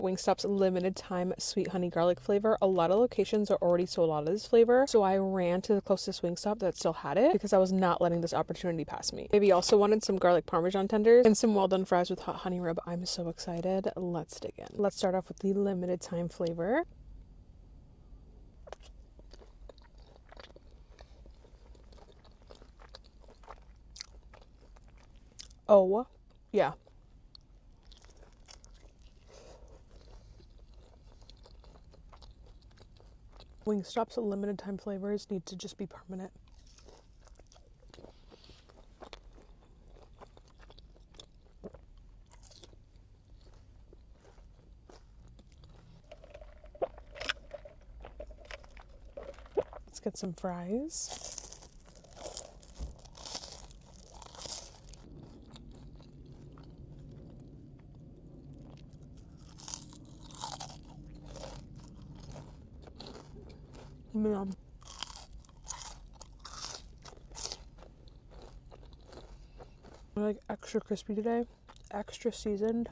Wingstop's limited time sweet honey garlic flavor. A lot of locations are already sold out of this flavor, so I ran to the closest Wingstop that still had it because I was not letting this opportunity pass me. Maybe also wanted some garlic parmesan tenders and some well done fries with hot honey rub. I'm so excited. Let's dig in. Let's start off with the limited time flavor. Oh, yeah. Wingstop's limited time flavors need to just be permanent. Let's get some fries. Yum. They're like extra crispy today, extra seasoned.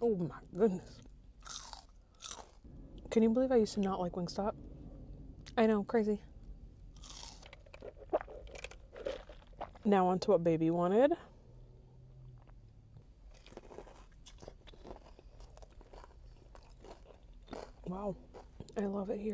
Oh my goodness. Can you believe I used to not like Wingstop? I know, crazy. Now on to what baby wanted. Wow, I love it here.